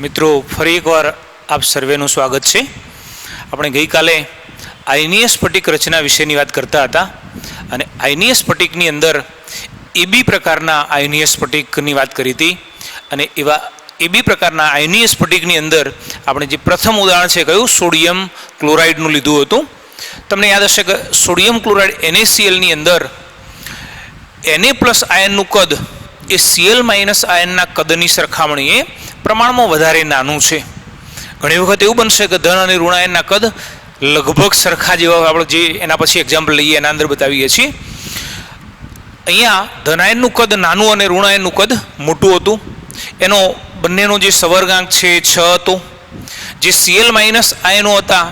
મિત્રો ફરી એકવાર આપ સર્વેનું સ્વાગત છે। આપણે ગઈકાલે આયનીય સ્ફટિક રચના વિશેની વાત કરતા હતા અને આયનીય સ્ફટિકની અંદર એબી પ્રકારના આયનીય સ્ફટિકની વાત કરી હતી અને એવા એબી પ્રકારના આયનીય સ્ફટિકની અંદર આપણે જે પ્રથમ ઉદાહરણ છે કયું સોડિયમ ક્લોરાઇડનું લીધું હતું। તમને યાદ હશે કે સોડિયમ ક્લોરાઇડ NaClની અંદર Na+ આયનનું કદ એ Cl- આયનના કદની સરખામણીએ પ્રમાણમાં વધારે નાનું છે। ઘણી વખત એવું બનશે કે ધન અને ઋણ આયનના કદ લગભગ સરખા જેવા આપણે જે એના પછી એક્ઝામ્પલ લઈએ એના અંદર બતાવીએ છીએ। અહીંયા ધન આયનનું કદ નાનું અને ઋણ આયનનું કદ મોટું હતું। એનો બંનેનો જે સવર્ગાંક છે 6 હતો। જે Cl- આયનો હતા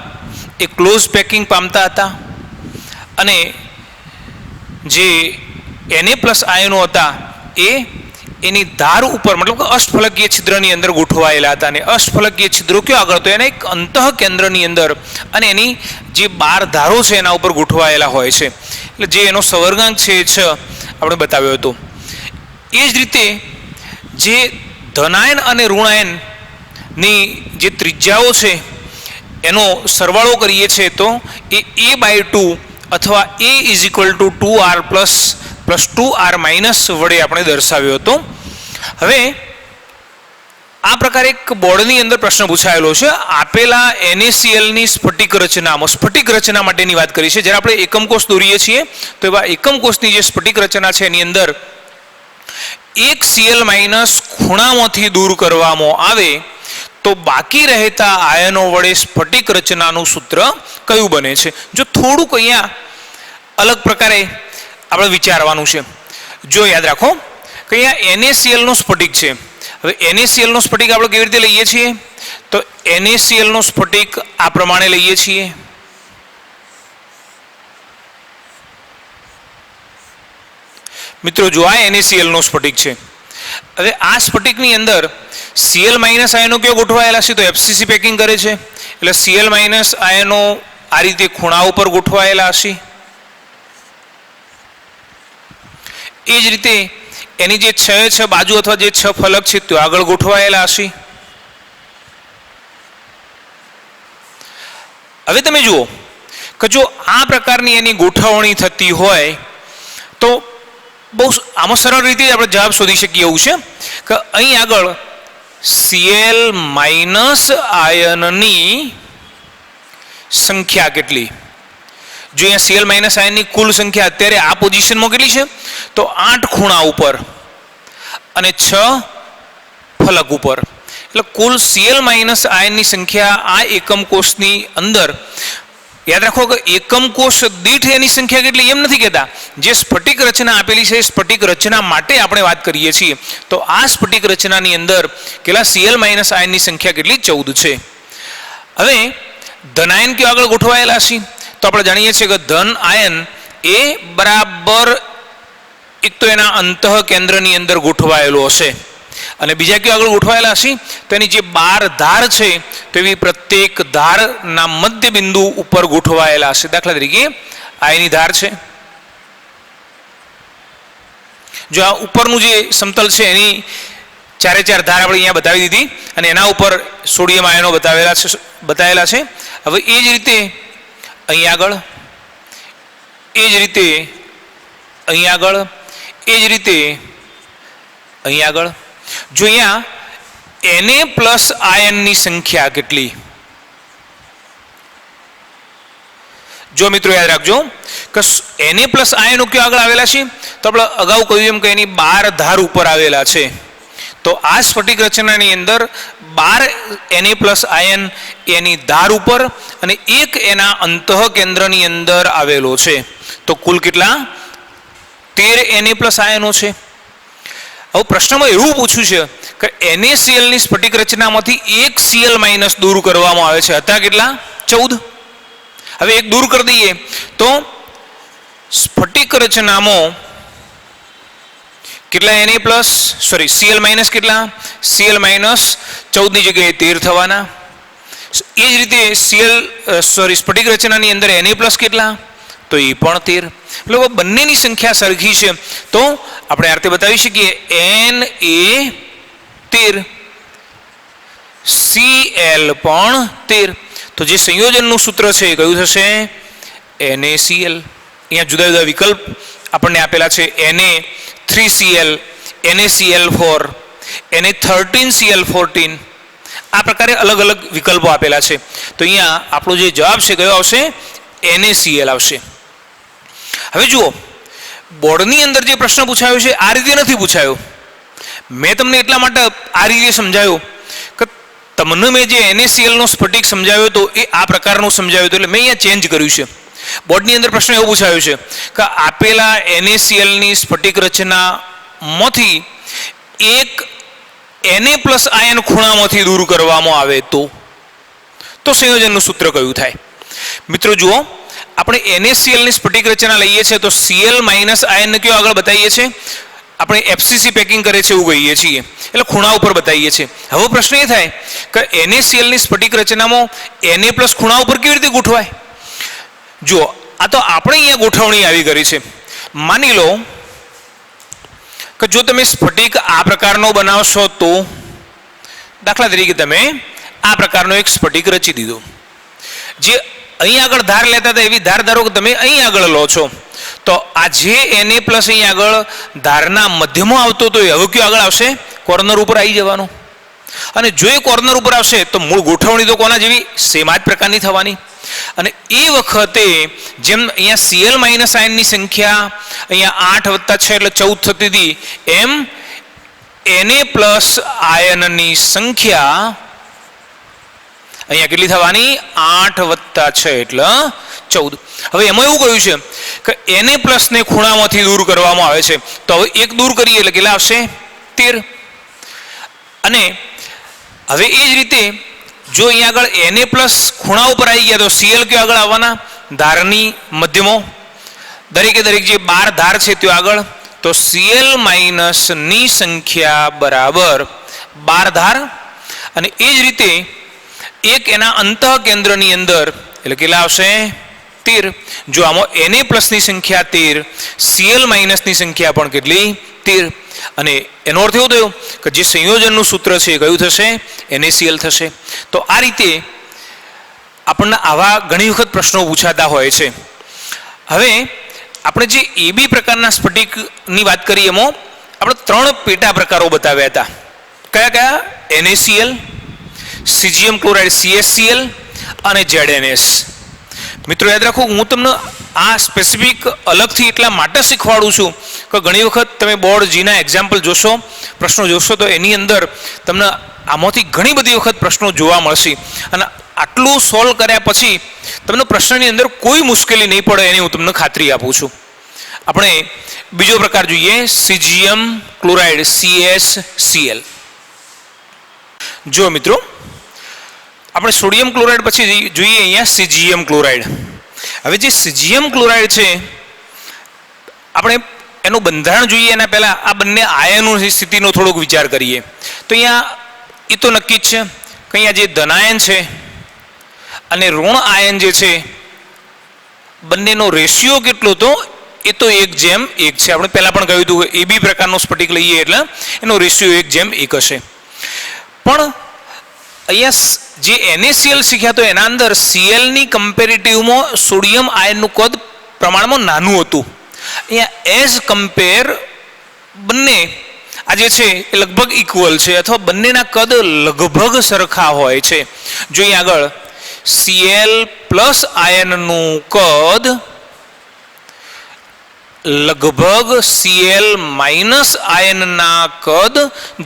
એ ક્લોઝ પેકિંગ પામતા હતા અને જે Na+ આયનો હતા એ એની ધાર ઉપર મતલબ કે અષ્ટફલકીય છિદ્રની અંદર ગોઠવાયેલા હતા અને અષ્ટફલકીય છિદ્રો કયો આગળ તો એના એક અંતઃ કેન્દ્રની અંદર અને એની જે 12 ધારો છે એના ઉપર ગોઠવાયેલા હોય છે। એટલે જે એનો સવર્ગાંક છે 6 આપણે બતાવ્યો હતો। એ જ રીતે જે ધનાયન અને ઋણાયનની જે ત્રિજ્યાઓ છે એનો સરવાળો કરીએ છીએ તો એ a/2 અથવા a = 2r + 2r - વડે આપણે દર્શાવ્યો હતો। હવે આ પ્રકારે એક બોર્ડની અંદર પ્રશ્ન પૂછાયેલો છે। આપેલા NaClની સ્ફટિક રચનામાં સ્ફટિક રચના માટેની વાત કરી છે। જ્યારે આપણે એકમ કોષ દોરીએ છીએ તો એવા એકમ કોષની જે સ્ફટિક રચના છે એની અંદર એક Cl- ખૂણામાંથી દૂર કરવામાં આવે તો બાકી રહેતા આયનો વડે સ્ફટિક રચનાનું સૂત્ર કયું બને છે। જો થોડુંક અહીંયા અલગ પ્રકારે આપણે વિચારવાનું છે। જો યાદ રાખો કે અહીંયા NaClનો સ્ફટિક છે। હવે NaClનો સ્ફટિક આપણે કેવી રીતે લઈએ છીએ તો NaClનો સ્ફટિક આ પ્રમાણે લઈએ છીએ। મિત્રો જો આ NaClનો સ્ફટિક છે। હવે આ સ્ફટિકની અંદર Cl- આયનો કયો ગોઠવાયેલા છે તો FCC પેકિંગ કરે છે। એટલે Cl- આયનો આ રીતે ખૂણા ઉપર ગોઠવાયેલા હશે। એ જ રીતે એની જે 6 બાજુ અથવા જે 6 ફલક છે તે આગળ ગોઠવાયેલા હશે। હવે તમે જુઓ કે જો આ પ્રકારની એની ગોઠવણી થતી હોય તો બહુ આમાં સરળ રીતે આપણે જવાબ શોધી શકીએ એવું છે કે અહીં આગળ Cl- આયનની સંખ્યા કેટલી। જો અહીંયા Cl- આયનની કુલ સંખ્યા અત્યારે આ પોઝિશનમાં કેટલી છે તો 8 ખૂણા ઉપર અને 6 ફલક ઉપર। એટલે કુલ Cl- આયનની સંખ્યા આ એકમ કોષની અંદર યાદ રાખો કે એકમ કોષ દીઠ એની સંખ્યા કેટલી એમ નથી કહેતા। જે સ્ફટિક રચના આપેલી છે સ્ફટિક રચના માટે આપણે વાત કરીએ છીએ તો આ સ્ફટિક રચનાની અંદર કેટલા Cl- આયનની સંખ્યા કેટલી 14 છે। હવે ધન આયન કયો આગળ ગોઠવાયેલા છે તો આપણે જાણીએ છીએ કે ધન આયન એ બરાબર એક તો એના અંતઃ કેન્દ્રની અંદર ગોઠવાયેલો હશે અને બીજા કયો આગળ ગોઠવાયેલા હશે તો એની જે 12 ધાર છે તો એવી પ્રત્યેક ધારના મધ્ય બિંદુ ઉપર ગોઠવાયેલા હશે। દાખલા તરીકે આ એની ધાર છે। જો આ ઉપરનું જે સમતલ છે એની 4 ધાર આપણે અહીંયા બતાવી દીધી અને એના ઉપર સોડિયમ આયનો બતાવેલા છે। હવે એ જ રીતે અહીં આગળ એ જ રીતે અહીં આગળ એ જ રીતે અહીં આગળ જો અહીંયા Na+ આયનની સંખ્યા કેટલી। જો મિત્રો યાદ રાખજો કે Na+ આયનો કયો આગળ આવેલા છે તો આપણે અગાઉ કહ્યું એમ કે એની 12 ધાર ઉપર આવેલા છે। તો આ સ્ફટિક રચનાની અંદર 12 Na+ આયન એની ધાર ઉપર અને એક એના અંતઃ કેન્દ્રની અંદર આવેલો છે। તો કુલ કેટલા 13 Na+ આયનો છે। હવે પ્રશ્નમાં એવું પૂછ્યું છે કે NaClની સ્ફટિક રચનામાંથી એક Cl- દૂર કરવામાં આવે છે। હતા કેટલા 14। હવે એક દૂર કરી દઈએ તો સ્ફટિક રચનામાં કેટલા Cl- કેટલા Cl- 14 ની જગ્યાએ 13 થવાના। એ જ રીતે સ્ફટિક રચનાની અંદર Na+ કેટલા તો એ પણ 13। એટલે બંનેની સંખ્યા સરખી છે તો આપણે આ રીતે બતાવી શકીએ Na 13 Cl પણ 13. તો જે સંયોજનનું સૂત્ર છે એ કયું થશે? NaCl. અહીંયા જુદા જુદા વિકલ્પ આપણને આપેલા છે. Na3Cl, NaCl4, Na13Cl14. આ પ્રકારે અલગ અલગ વિકલ્પો આપેલા છે. તો અહીંયા આપણો જે જવાબ છે કયો આવશે? NaCl આવશે. હવે જુઓ, બોર્ડની અંદર જે પ્રશ્ન પૂછાયો છે આ રીતે નથી પૂછાયો. મેં તમને એટલા માટે આ રીતે સમજાવ્યું કે તમને મેં જે NaCl નો સ્ફટિક સમજાવ્યો હતો એ આ પ્રકારનું સમજાવ્યું હતું, એટલે મેં અહીંયા ચેન્જ કર્યું છે. બોર્ડની અંદર પ્રશ્ન એવો પૂછાયો છે કે આપેલા NaCl ની સ્ફટિક રચનામાંથી એક Na+ આયન ખૂણામાંથી દૂર કરવામાં આવે તો સંયોજનનું સૂત્ર કયું થાય? મિત્રો જુઓ, આપણે NaCl ની સ્ફટિક રચના લઈએ છીએ તો Cl- આયનને કયો આગળ બતાવીએ છીએ? આપણે FCC પેકિંગ કરે છે એવું કહીએ છીએ, એટલે ખૂણા ઉપર બતાવીએ છીએ. હવે પ્રશ્ન એ થાય કે NaCl ની સ્ફટિક રચનામાં Na+ ખૂણા ઉપર કેવી રીતે ગોઠવાય? જુઓ, આ તો આપણે અહીંયા ગોઠવણી આવી કરી છે. માની લો કે જો તમે સ્ફટિક આ પ્રકારનો બનાવશો તો, દાખલા તરીકે તમે આ પ્રકારનો એક સ્ફટિક રચી દીધો. જે અહીં આગળ ધાર લેતા હતા એવી ધાર ધારો કે તમે અહીં આગળ લો છો, તો આ જે Na+ અહીં આગળ ધારના મધ્યમાં આવતો તો એ હવે કયો આગળ આવશે? કોર્નર ઉપર આવી જવાનો. અને જો એ કોર્નર ઉપર આવશે તો મૂળ ગોઠવણી તો કોના જેવી? સેમ આ જ પ્રકારની થવાની. અને એ વખતે જેમ અહીંયા Cl- આયનની સંખ્યા અહીંયા 8 + 6 એટલે 14 થતી હતી, એમ Na+ આયનની સંખ્યા અહીંયા કેટલી થવાની? 8 + 6 એટલે 14. હવે એમાં એવું કહ્યું છે કે Na+ ને ખૂણામાંથી દૂર કરવામાં આવે છે. તો હવે એક દૂર કરીએ એટલે કેટલા આવશે? 13. અને હવે એ જ રીતે જો અહીંયા આગળ Na+ ખૂણા ઉપર આવી ગયા તો Cl કયો આગળ આવવાના? ધારની મધ્યમાં. દરેકે દરેક જે 12 ધાર છે તે આગળ, તો Cl- ની સંખ્યા બરાબર 12 ધાર. અને એ જ રીતે એક એના અંતઃ કેન્દ્રની અંદર એટલે કેટલા આવશે? 13. જો આમાં Na+ ની સંખ્યા 13, Cl- ની સંખ્યા પણ કેટલી? 13. અને એનો અર્થ એવો થયો કે જે સંયોજનનું સૂત્ર છે એ કયું થશે? NaCl થશે. તો આ રીતે આપણને આવા ઘણી વખત પ્રશ્નો પૂછાતા હોય છે. હવે આપણે જે AB પ્રકારના સ્ફટિકની વાત કરીએ એમાં આપણે 3 પેટા પ્રકારો બતાવ્યા હતા. કયા કયા? NaCl, Cesium ક્લોરાઇડ CaCl અને ZnS. મિત્રો યાદ રાખો, હું તમને આ સ્પેસિફિક અલગથી એટલા માટે શીખવાડું છું કે ઘણી વખત તમે બોર્ડ જીના એક્ઝામ્પલ જોશો, પ્રશ્નો જોશો, તો એની અંદર તમને આમાંથી ઘણી બધી વખત પ્રશ્નો જોવા મળશે. અને આટલું સોલ્વ કર્યા પછી તમને પ્રશ્નની અંદર કોઈ મુશ્કેલી નહીં પડે એની હું તમને ખાતરી આપું છું. આપણે બીજો પ્રકાર જોઈએ, Cesium ક્લોરાઇડ CaCl. જો મિત્રો, આપણે સોડિયમ ક્લોરાઇડ પછી જોઈએ અહીંયા Cesium ક્લોરાઇડ. હવે જે Cesium ક્લોરાઇડ છે, આપણે એનું બંધારણ જોઈએ એના પહેલા આ બંને આયનોની સ્થિતિનો થોડોક વિચાર કરીએ. તો અહીંયા એ તો નક્કી જ છે કે અહીંયા જે ધન આયન છે અને ઋણ આયન જે છે બંનેનો રેશિયો કેટલો? તો એ તો 1:1 છે. આપણે પહેલા પણ કહ્યું હતું AB પ્રકારનો સ્ફટિક લઈએ એટલે એનો રેશિયો 1:1 હશે. પણ અહીંયા જે NaCl શીખ્યા તો એના અંદર Cl ની કમ્પેરેટિવમાં સોડિયમ આયનનું કદ પ્રમાણમાં નાનું હતું. અહીંયા એઝ કમ્પેર બંને આ જે છે એ લગભગ ઇક્વલ છે અથવા બંનેના કદ લગભગ સરખા હોય છે. જો અહીં આગળ Cl+ આયનનું કદ લગભગ Cl- આયનના કદ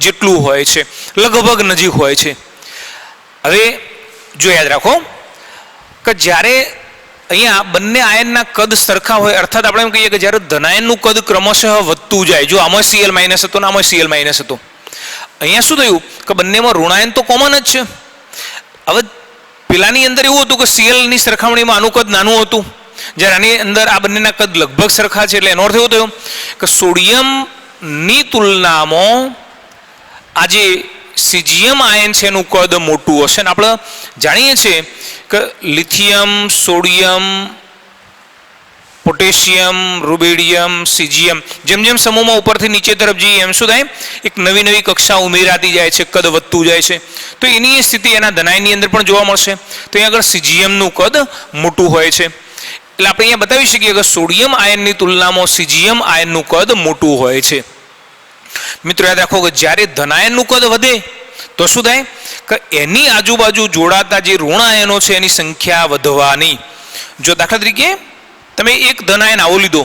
જેટલું હોય છે, લગભગ નજીક હોય છે. હવે જો યાદ રાખો કે જ્યારે અહીંયા બંને આયનના કદ સરખા હોય, અર્થાત આપણે એમ કહીએ કે જ્યારે ધનાયનનું કદ ક્રમશઃ વધતું જાય, જો આમાં Cl- હતો ને આમાં Cl- હતો, અહીંયા શું થયું કે બંનેમાં ઋણાયન તો કોમન જ છે. હવે પેલાની અંદર એવું હતું કે Cl ની સરખામણીમાં આનું કદ નાનું હતું, જ્યારે આની અંદર આ બંનેના કદ લગભગ સરખા છે. એટલે એનો અર્થ એવો થયો કે સોડિયમની તુલનામાં આ જે Cesium આયન છે એનું કદ મોટું હશે. અને આપણે જાણીએ છીએ કે lithium, sodium potassium, rubidium, caesium, જેમ જેમ સમૂહમાં ઉપરથી નીચે તરફ જઈએ એમ શું થાય? એક નવી નવી કક્ષા ઉમેરાતી જાય છે, કદ વધતું જાય છે. તો એની સ્થિતિ એના ધનાયનની અંદર પણ જોવા મળશે. તો અહીં આગળ સીઝિયમનું કદ મોટું હોય છે. એટલે આપણે અહીંયા બતાવી શકીએ કે સોડિયમ આયનની તુલનામાં સીઝિયમ આયનનું કદ મોટું હોય છે. મિત્રો યાદ રાખો કે જ્યારે ધનાયનનું કદ વધે તો શું થાય? કે એની આજુબાજુ જોડાતા જે ઋણ આયનો છે એની સંખ્યા વધવાની. જો દાખલા તરીકે તમે એક ધન આયન આવો લીધો,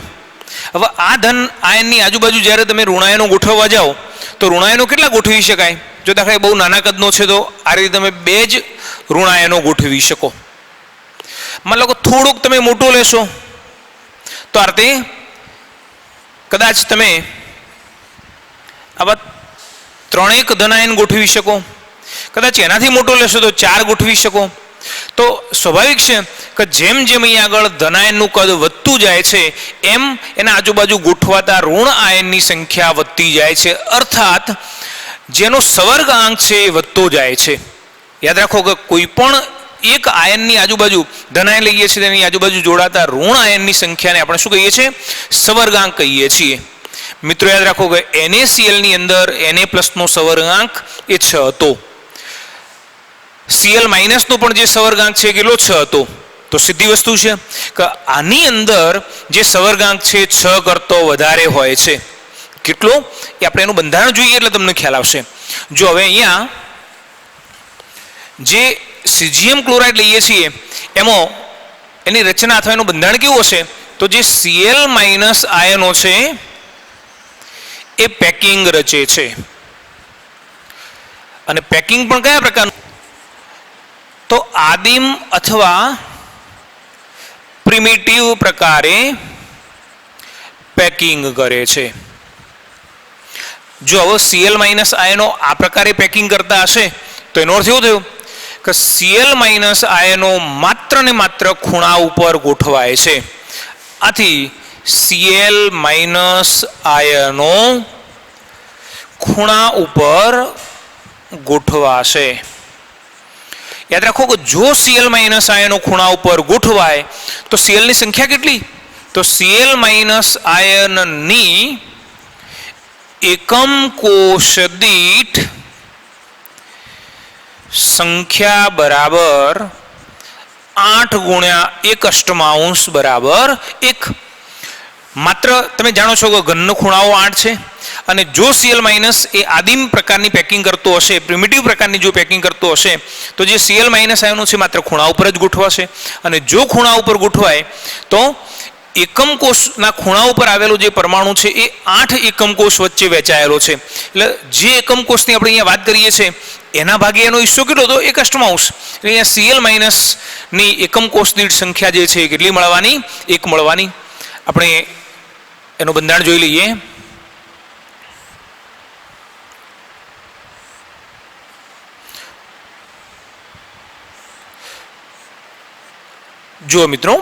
હવે આ ધન આયનની આજુબાજુ જ્યારે તમે ઋણાયનો ગોઠવવા જાઓ તો ઋણાયનો કેટલા ગોઠવી શકાય? જો દાખલા બહુ નાના કદનો છે તો આ રીતે તમે 2 જ ઋણાયનો ગોઠવી શકો. માન લો કે થોડુંક તમે મોટો લેશો તો આ રીતે કદાચ તમે આવા 3 ધનાયન ગોઠવી શકો. કદાચ એનાથી મોટો લેશો તો 4 ગોઠવી શકો. તો સ્વાભાવિક છે કે જેમ જેમ અહીં આગળ ધનાયનનું કદ વધતું જાય છે એમ એના આજુબાજુ ગોઠવાતા ઋણ આયનની સંખ્યા વધતી જાય છે. અર્થાત જેનો સવર્ગાંક છે એ વધતો જાય છે. યાદ રાખો કે કોઈ પણ એક આયનની આજુબાજુ ધનાયન લઈએ છીએ તેની આજુબાજુ જોડાતા ઋણ આયનની સંખ્યાને આપણે શું કહીએ છીએ? સવર્ગાંક કહીએ છીએ. મિત્રો યાદ રાખો કે NaCl ની અંદર Na+ નો સવર્ગાંક એ 6 હતો. Cl- નો પણ જે સવર્ગાંક છે કેટલો? 6 હતો. તો સીધી વસ્તુ છે કે આની અંદર જે સવર્ગાંક છે 6 કરતો વધારે હોય છે. કેટલો? એ આપણે એનું બંધારણ જોઈએ એટલે તમને ખ્યાલ આવશે. જો હવે અહીંયા જે સીઝિયમ ક્લોરાઇડ લઈએ છીએ એમાં એની રચના અથવા એનું બંધારણ કેવું હશે? તો જે Cl- આયનો છે એ પેકિંગ રચે છે. અને પેકિંગ પણ કયા પ્રકારનું? તો આદિમ અથવા પ્રિમિટિવ પ્રકારે પેકિંગ કરે છે. જો હવે Cl- આયનો આ પ્રકારે પેકિંગ કરતા હશે તો એનો અર્થ એવો થયો કે Cl- આયનો માત્ર ને માત્ર ખૂણા ઉપર ગોઠવાય છે. આથી Cl- આયનો ખૂણા ઉપર ગોઠવાશે. યાદ રાખો કે જો Cl- આયનો ખૂણા ઉપર ગોઠવાય તો Cl ની સંખ્યા કેટલી? તો Cl- આયનની એકમ કોષ દીઠ સંખ્યા બરાબર 8 ગુણ્યા 1/8 બરાબર 1. માત્ર તમે જાણો છો કે ઘનનો ખૂણાઓ 8 છે અને જો Cl- એ આદિમ પ્રકારની પેકિંગ કરતો હશે, પ્રિમિટિવ પ્રકારની જો પેકિંગ કરતો હશે તો જે Cl- આયનો છે માત્ર ખૂણા ઉપર જ ગોઠવાશે. અને જો ખૂણા ઉપર ગોઠવાય તો એકમ કોષના ખૂણા ઉપર આવેલો જે પરમાણુ છે એ 8 એકમ કોષ વચ્ચે વહેંચાયેલો છે. એટલે જે એકમ કોષની આપણે અહીંયા વાત કરીએ છીએ એના ભાગે એનો હિસ્સો કેટલો હતો? 1/8. એટલે અહીંયા Cl- ની એકમ કોષ દીઠ સંખ્યા જે છે કેટલી મળવાની? 1 મળવાની. આપણે એનું બંધારણ જોઈ લઈએ. જુઓ મિત્રો,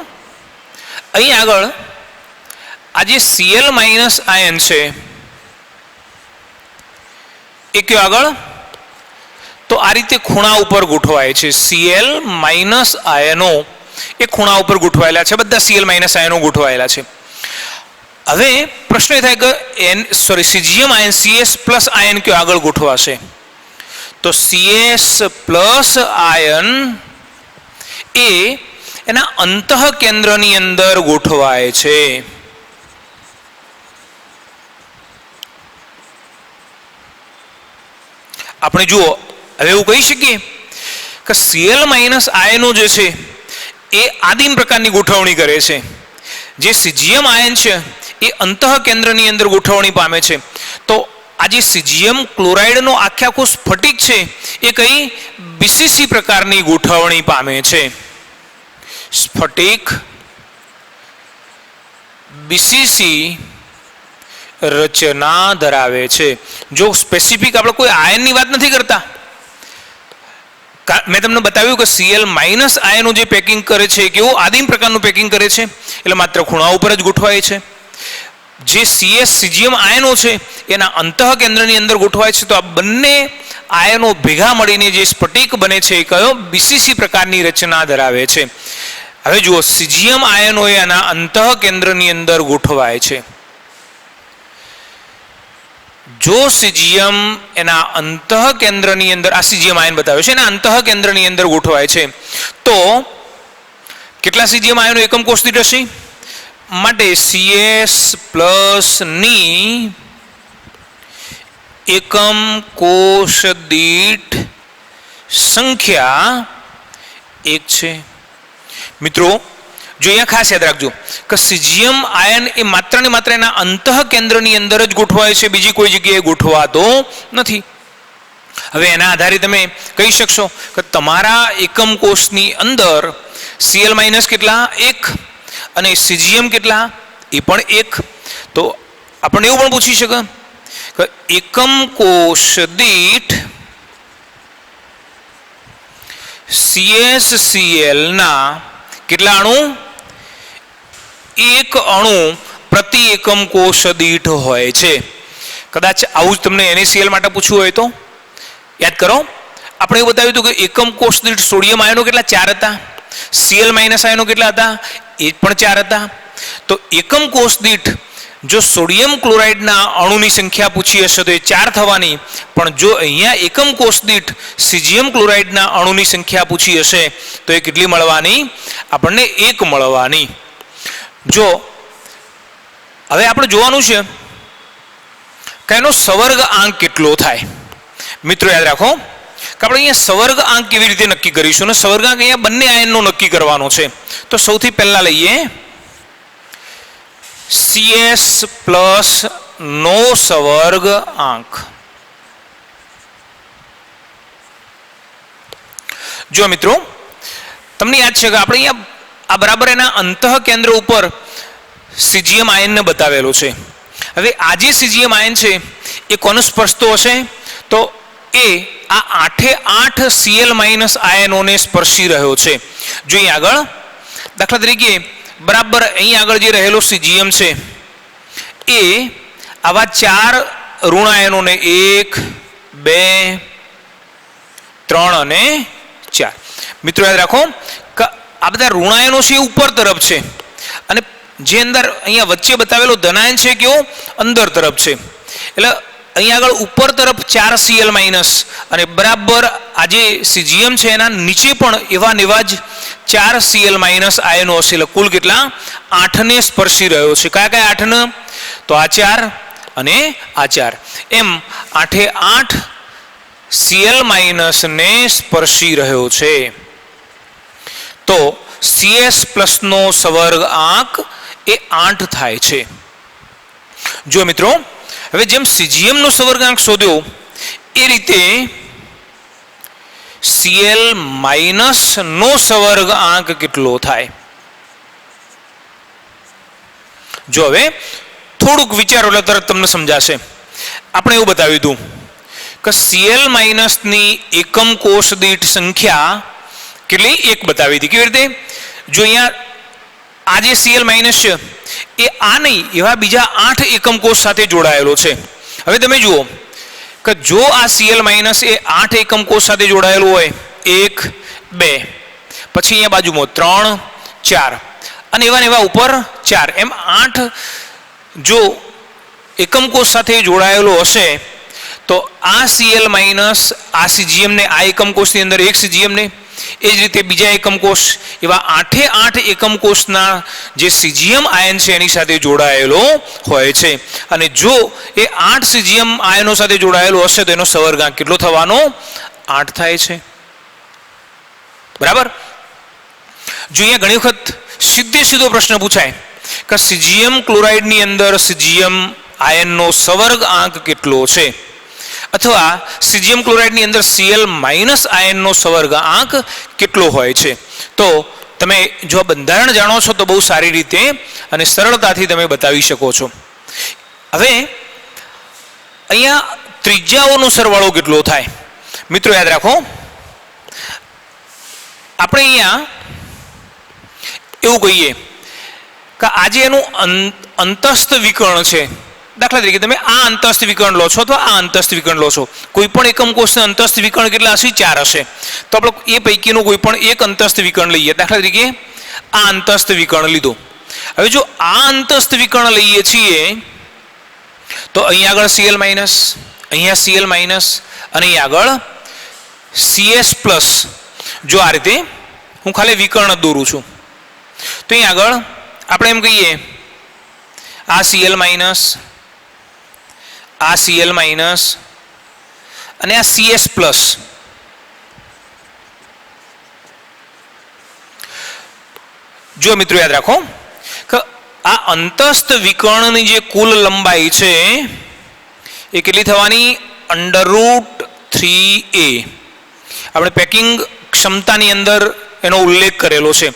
અહીં આગળ આ જે Cl- આયન છે એ કયો આગળ? તો આ રીતે ખૂણા ઉપર ગોઠવાય છે. Cl- આયનો એ ખૂણા ઉપર ગોઠવાયેલા છે. બધા Cl- આયનો ગોઠવાયેલા છે. હવે પ્રશ્ન એ થાય કે સીઝિયમ આયન Cs+ આયન કયો આગળ ગોઠવાશે? તો Cs+ આયન એ એના અંતઃ કેન્દ્રની અંદર ગોઠવાય છે. આપણે જુઓ, હવે એવું કહી શકીએ કે Cl- આયનો જે છે એ આદિમ પ્રકારની ગોઠવણી કરે છે. જે સીઝિયમ આયન છે એ અંતઃ કેન્દ્રની અંદર ગોઠવણી પામે છે. તો આ જે સીઝિયમ ક્લોરાઇડનો આખો સ્ફટિક છે એ કઈ BCC પ્રકારની ગોઠવણી પામે છે. સ્ફટિક BCC રચના ધરાવે છે. જો સ્પેસિફિક આપણે કોઈ આયનની વાત નથી કરતા, મેં તમને બતાવ્યું કે Cl- આયનો જે પેકિંગ કરે છે કેવું આદિમ પ્રકારનું પેકિંગ કરે છે, એટલે માત્ર ખૂણા ઉપર જ ગોઠવાય છે. જે સીઝિયમ આયનો છે એના અંતઃ કેન્દ્રની અંદર ગોઠવાય છે. તો આ બંને આયનો ભેગા મળીને જે સ્ફટિક બને છે એ કયો? BCC પ્રકારની રચના ધરાવે છે. હવે જુઓ, સીજીએમ આયનો એના અંતઃ કેન્દ્રની અંદર ગોઠવાય છે. જો સીજીએમ એના અંતઃ કેન્દ્રની અંદર, આ સીજીએમ આયન બતાવ્યો છે, એના અંતઃ કેન્દ્રની અંદર ગોઠવાય છે, તો કેટલા સીજીએમ આયનો એકમ કોષ દીઠ હશે? માટે CS+ ની એકમ કોષ દીઠ સંખ્યા 1 છે. મિત્રો જો અહીંયા ખાસ યાદ રાખજો કે સીજીએમ આયન એ માત્ર ને માત્ર એના અંતઃ કેન્દ્રની અંદર જ ગોઠવાય છે, બીજી કોઈ જગ્યાએ ગોઠવાતો નથી. હવે એના આધારે તમે કહી શકશો કે તમારા એકમ કોષની અંદર Cl- કેટલા? 1, અને સીજીએમ કેટલા? એ પણ 1. તો આપણને એવું પણ પૂછી શકે કે એકમ કોષ દીઠ CsCl ના કેટલા અણુ? 1 અણુ પ્રતિ એકમ કોષ દીઠ હોય છે. કદાચ આવું જ તમને NaCl માટે પૂછવું હોય તો યાદ કરો, આપણે એવું બતાવ્યું હતું કે એકમ કોષ દીઠ સોડિયમ આયનો કેટલા? 4 હતા. Cl- આયનો કેટલા હતા? એ પણ 4 હતા. તો એકમ કોષ દીઠ જો સોડિયમ ક્લોરાઇડના અણુની સંખ્યા પૂછી હશે તો એ 4 થવાની, પણ જો અહીંયા એકમ કોષ દીઠ સીજીએમ ક્લોરાઇડના અણુની સંખ્યા પૂછી હશે તો એ કેટલી મળવાની? આપણને 1 મળવાની. જો હવે આપણે જોવાનું છે કે એનો સવર્ગ આંક કેટલો થાય. મિત્રો યાદ રાખો કે આપણે અહીંયા સવર્ગ આંક કેવી રીતે નક્કી કરીશું, અને સવર્ગ આંક અહીંયા બંને આયનનો નક્કી કરવાનો છે. તો સૌથી પહેલા લઈએ CS+ નો સવર્ગ આંક. જો મિત્રો તમને યાદ છે કે આપણે અહીંયા આ બરાબર એના અંતઃ કેન્દ્ર ઉપર સીજીએમ આયનને બતાવેલો છે. હવે આ જે સીજીએમ આયન છે એ કોને સ્પર્શતો હશે? તો એ આ 8 Cl- આયનોને સ્પર્શી રહ્યો છે. જો અહીં આગળ દાખલા તરીકે બરાબર અહીં આગળ જે રહેલો સીજીએમ છે એ આવા 4 ઋણ આયનોને 1, 2, 3 અને 4. મિત્રો યાદ રાખો કે આ બધા ઋણ આયનો છે એ ઉપર તરફ છે, અને જે અંદર અહીંયા વચ્ચે બતાવેલો ધનાયન છે કેવો? અંદર તરફ છે. એટલે અહીંયા આગળ ઉપર તરફ 4 Cl- અને બરાબર આ જે સીજીએમ છે એના નીચે પણ એવા ને એવા જ 4 Cl- આયનો હશે. એટલે કુલ કેટલા? 8 ને સ્પર્શી રહ્યો છે. કયા કયા 8 ને? તો આ 4 અને આ 4, એમ 8 Cl- ને સ્પર્શી રહ્યો છે. તો CS+ નો સવર્ગ આંક એ 8 થાય છે. જો મિત્રો હવે જેમ સીજીએમ નો સવર્ગ આંક શોધ્યો એ રીતે Cl- નો સવર્ગ આંક કેટલો થાય? જો હવે થોડુંક વિચારો એટલે તરત તમને સમજાશે. આપણે એવું બતાવ્યું હતું કે Cl- ની એકમ કોષ દીઠ સંખ્યા કેટલી? 1 બતાવી હતી. કેવી રીતે? જો અહીંયા આ જે Cl- છે એ આ નહીં, એવા બીજા 8 એકમ કોષ સાથે જોડાયેલો છે. હવે તમે જુઓ કે જો આ Cl- એ 8 એકમ કોષ સાથે જોડાયેલું હોય, 1, 2, પછી અહીંયા બાજુમાં 3, 4 અને એવા ઉપર 4, એમ 8 જો એકમ કોષ સાથે જોડાયેલો હશે તો આ Cl- આ સીજીએમ ને આ એકમ કોષની અંદર એક સીજીએમ ને, એ જ રીતે બીજા એકમ કોષ, એવા 8 એકમ કોષના જે સીજીએમ આયન છે એની સાથે જોડાયેલો હોય છે. અને જો એ 8 સીજીએમ આયનો સાથે જોડાયેલો હશે તો એનો સવર્ગ આંક કેટલો થવાનો? 8 થાય છે. બરાબર? જો અહીંયા ઘણી વખત સીધો પ્રશ્ન પૂછાય કે સીજીએમ ક્લોરાઇડની અંદર સીજીએમ આયનનો સવર્ગ આંક કેટલો છે, અથવા સીજીએમ ક્લોરાઇડની અંદર Cl- આયનનો સવર્ગ આંક કેટલો હોય છે. તો તમે જો બંધારણ જાણો છો તો બહુ સારી રીતે અને સરળતાથી તમે બતાવી શકો છો. હવે અહીંયા ત્રિજ્યાઓનો સરવાળો કેટલો થાય? મિત્રો યાદ રાખો આપણે અહીંયા એવું કહીએ કે આજે એનું અંતસ્થ વિકર્ણ છે. દાખલા તરીકે તમે આ અંતસ્થ વિકર્ણ લો છો અથવા આ અંતસ્થ વિકર્ણ લો છો, કોઈ પણ એકમ કોષના અંતસ્થ વિકર્ણ કેટલા હશે? 4 હશે. તો આપણે એ પૈકીનું કોઈ પણ એક અંતસ્થ વિકર્ણ લઈએ. દાખલા તરીકે આ અંતસ્થ વિકર્ણ લીધો. હવે જો આ અંતસ્થ વિકર્ણ લઈએ છીએ તો અહીંયા આગળ Cl માઇનસ, અહીંયા Cl માઇનસ અને અહીં આગળ CS પ્લસ. જો આ રીતે હું ખાલી વિકર્ણ દોરું છું તો અહીં આગળ આપણે એમ કહીએ આ Cl માઇનસ, આ Cl માઇનસ અને આ CS પ્લસ. જો મિત્રો યાદ રાખો કે આ અંતસ્થ વિકર્ણની જે કુલ લંબાઈ છે એ કેટલી થવાની? √3a. આપણે પેકિંગ ક્ષમતાની અંદર એનો ઉલ્લેખ કરેલો છે.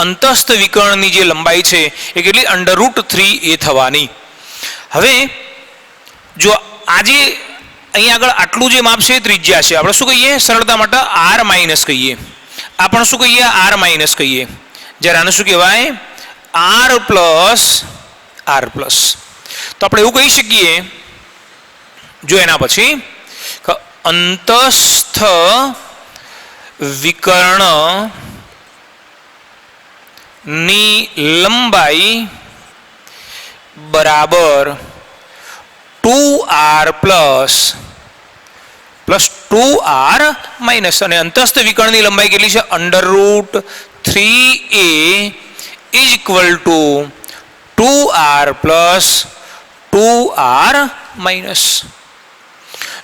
અંતસ્થ વિકર્ણની જે લંબાઈ છે એ કેટલી? √3a થવાની. હવે જો આજે અહીંયા આગળ આટલું જે માપ છે એ ત્રિજ્યા છે. આપણે શું કહીએ સરળતા માટે? r માઇનસ કહીએ. આ પણ શું કહીએ? r માઇનસ કહીએ. જ્યારે આને શું કહેવાય? r plus r plus. તો આપણે એવું કહી શકીએ જો એના પછી અંતસ્થ વિકર્ણ ની લંબાઈ બરાબર 2r પ્લસ 2r માઇનસ. અને અંતસ્થ વિકર્ણની લંબાઈ કેટલી છે? √3a is equal to 2r plus 2r minus.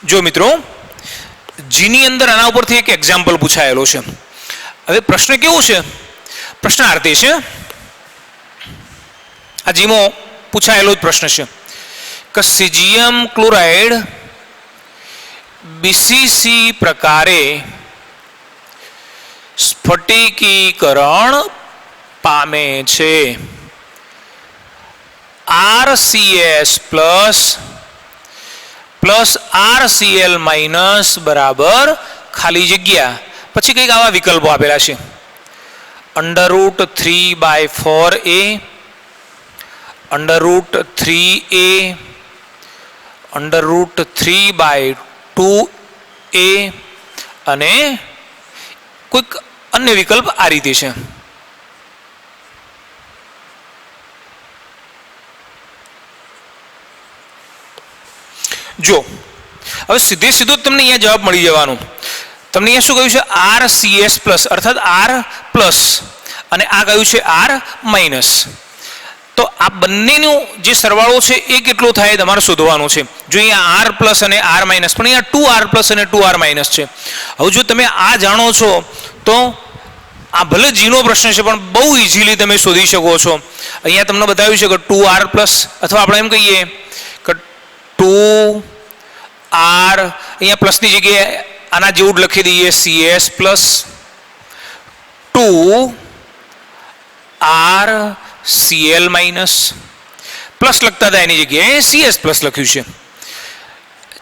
જો મિત્રો જીની અંદર આના ઉપરથી એક એક્ઝામ્પલ પૂછાયેલો છે. હવે પ્રશ્ન કેવો છે? પ્રશ્નાર્થે છે. આ જીમાં પૂછાયેલો જ પ્રશ્ન છે કે સીઝિયમ ક્લોરાઇડ BCC પ્રકારે સ્ફટિકીકરણ પામે છે. RCS પ્લસ RCl માઇનસ બરાબર ખાલી જગ્યા. પછી કંઈક આવા વિકલ્પો આપેલા છે. √3/4a, √3a, √3/2a અને કોઈક અન્ય વિકલ્પ આ રીતે છે. જો હવે સીધો તમને અહીંયા જવાબ મળી જવાનો. તમને અહીંયા શું કહ્યું છે? RCS પ્લસ અર્થાત R પ્લસ અને આ કહ્યું છે R માઇનસ. તો આ બંનેનો જે સરવાળો છે એ કેટલો થાય તમારે શોધવાનો છે. જો અહીંયા R પ્લસ અને R માઇનસ, પણ અહીંયા 2R પ્લસ અને 2R માઇનસ છે. હવે જો તમે આ જાણો છો તો આ ભલે જીનો પ્રશ્ન છે પણ બહુ ઇઝીલી તમે શોધી શકો છો. અહીંયા તમને બતાવ્યું છે કે 2R પ્લસ અથવા આપણે એમ કહીએ કે 2R, અહીંયા પ્લસની જગ્યાએ આના જેવું જ લખી દઈએ CS plus 2RCl minus. Plus લખતા હતા એની જગ્યાએ CS પ્લસ લખ્યું છે.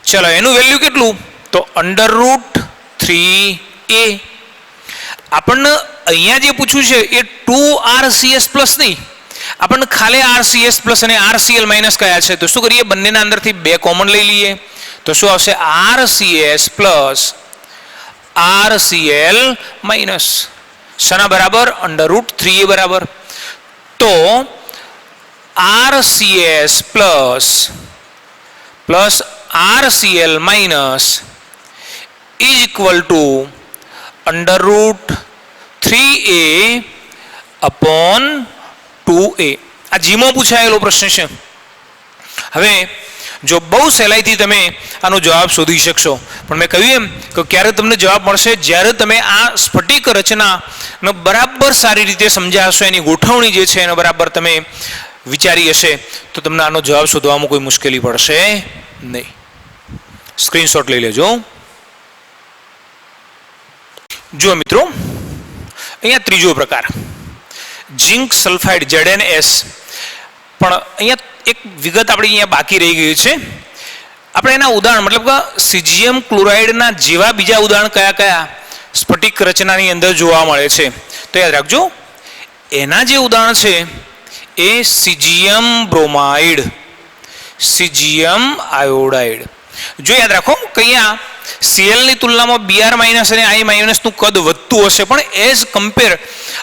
ચલો એનું વેલ્યુ કેટલું? તો √3a. આપણને અહીંયા જે પૂછ્યું છે એ 2RCS પ્લસ નહીં, આપણને ખાલી RCS પ્લસ અને RCl માઇનસ કયા છે. તો શું કરીએ? બંનેના અંદરથી 2 કોમન લઈ લઈએ. તો શું આવશે? RCS plus RCl minus. શાના બરાબર? √3a બરાબર. તો RCS plus RCl minus is equal to √3a upon 2a. આ જીમો પૂછાયેલો પ્રશ્ન છે. હવે જો બહુ સહેલાઈથી તમે આનો જવાબ શોધી શકશો, પણ મેં કહ્યું એમ કે ક્યારે તમને જવાબ મળશે? જ્યારે તમે આ સ્ફટિક રચનાનો બરાબર સારી રીતે સમજ્યા હશો, એની ગોઠવણી જે છે એને બરાબર તમે વિચારી હશે, તો તમને આનો જવાબ શોધવામાં કોઈ મુશ્કેલી પડશે નહીં. સ્ક્રીનશોટ લઈ લેજો. જો મિત્રો અહીંયા ત્રીજો પ્રકાર ઝિંક સલ્ફાઇડ ZnS. પણ અહીંયા એક વિગત આપણી અહીંયા બાકી રહી ગઈ છે. આપણે એના ઉદાહરણ મતલબ કે સીઝિયમ ક્લોરાઇડના જેવા બીજા ઉદાહરણ કયા કયા સ્ફટિક રચનાની અંદર જોવા મળે છે તો યાદ રાખજો. એના જે ઉદાહરણ છે એ સીઝિયમ બ્રોમાઇડ, સીઝિયમ આયોડાઇડ. જો યાદ રાખો કે અહીંયા Cl ની તુલનામાં Br માઇનસ અને I માઇનસનું કદ વધતું હશે, પણ એઝ કમ્પેર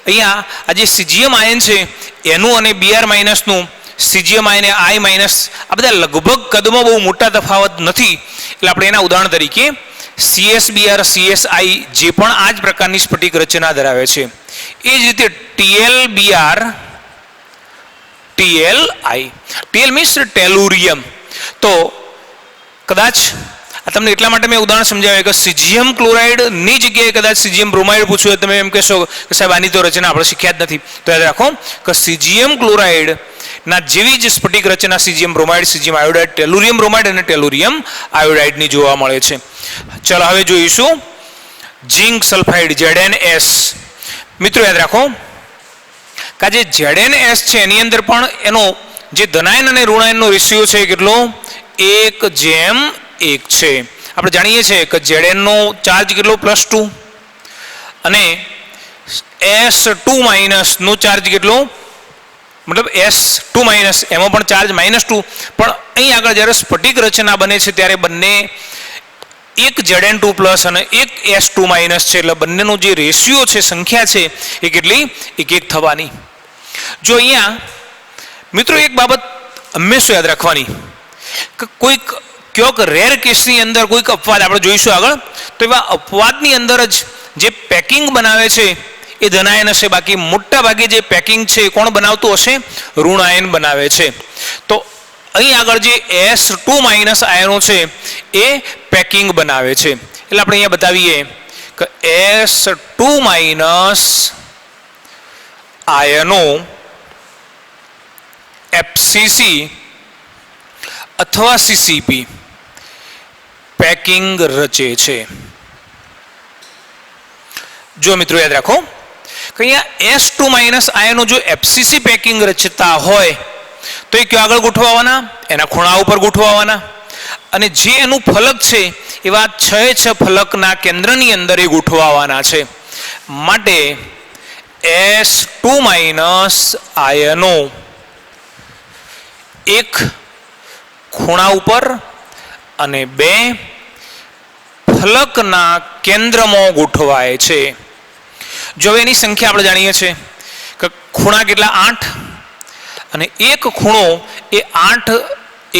અહીંયા આ જે સીજીએમ આયન છે એનું અને Br માઇનસનું સીજીએમ આયન I માઇનસ આ બધા લગભગ કદમાં બહુ મોટા તફાવત નથી. એટલે આપણે એના ઉદાહરણ તરીકે CsBr CsI જે પણ આ જ પ્રકારની સ્ફટિક રચના ધરાવે છે, એ જ રીતે TlBr TlI. TL means tellurium. તો કદાચ આ તમને એટલા માટે મેં ઉદાહરણ સમજાવ્યું કે સીજીએમ ક્લોરાઇડની જગ્યાએ કદાચ સીજીએમ બ્રોમાઇડ પૂછ્યું તમે એમ કહેશો કે સાહેબ આની તો રચના આપણે શીખ્યા જ નથી. તો યાદ રાખો કે સીજીએમ ક્લોરાઇડ ના જેવી જ સ્ફટિક રચના સીજીએમ બ્રોમાઇડ, સીજીએમ આયોડાઇડ, ટેલુરિયમ બ્રોમાઇડ અને ટેલુરિયમ આયોડાઇડની જોવા મળે છે. ચાલો હવે જોઈશું ઝિંક સલ્ફાઇડ ZnS. મિત્રો યાદ રાખો કે જે ZnS છે એની અંદર પણ એનો જે ધનાયન અને ઋણાયનનો રેશિયો છે કેટલો 1:1 છે. આપણે જાણીએ છીએ કે Zn નો ચાર્જ કેટલો +2 અને S2 માઇનસ નો ચાર્જ કેટલો, મતલબ S2 માઇનસ એમાં પણ ચાર્જ -2. પણ અહીં આગળ જ્યારે સ્ફટિક રચના બને છે ત્યારે બંને એક Zn2 પ્લસ અને એક S2 માઇનસ છે, એટલે બંનેનો જે રેશિયો છે, સંખ્યા છે, એ કેટલી 1:1 થવાની. જો અહીંયા મિત્રો એક બાબત હંમેશા યાદ રાખવાની કે કોઈક ક્યોંક રેર કેસની અંદર કોઈક અપવાદ આપણે જોઈશું આગળ, તો એવા અપવાદની અંદર જ જે પેકિંગ બનાવે છે એ ધનાયન હશે, બાકી મોટા ભાગે જે પેકિંગ છે કોણ બનાવતું હશે, ઋણાયન બનાવે છે. તો અહીં આગળ જે S2 માઇનસ આયનો છે એ પેકિંગ બનાવે છે. એટલે આપણે અહીંયા બતાવીએ કે S2 માઇનસ આયનો FCC અથવા CCP પેકિંગ રચે છે. જો મિત્રો યાદ રાખો કે અહીંયા S2 માઇનસ આયનો જો FCC પેકિંગ રચતા હોય તો એ ક્યાં આગળ ગોઠવાવાના, એના ખૂણા ઉપર ગોઠવાવાના, અને જે એનું ફલક છે એવા 6 ફલકના કેન્દ્રની અંદર એ ગોઠવાવાના છે. માટે S2 માઇનસ આયનો એક ખૂણા ઉપર અને 2 ફલકના કેન્દ્રમાં ગોઠવાય છે. જો એની સંખ્યા આપણે જાણીએ છીએ કે ખૂણા કેટલા 8 અને એક ખૂણો એ 8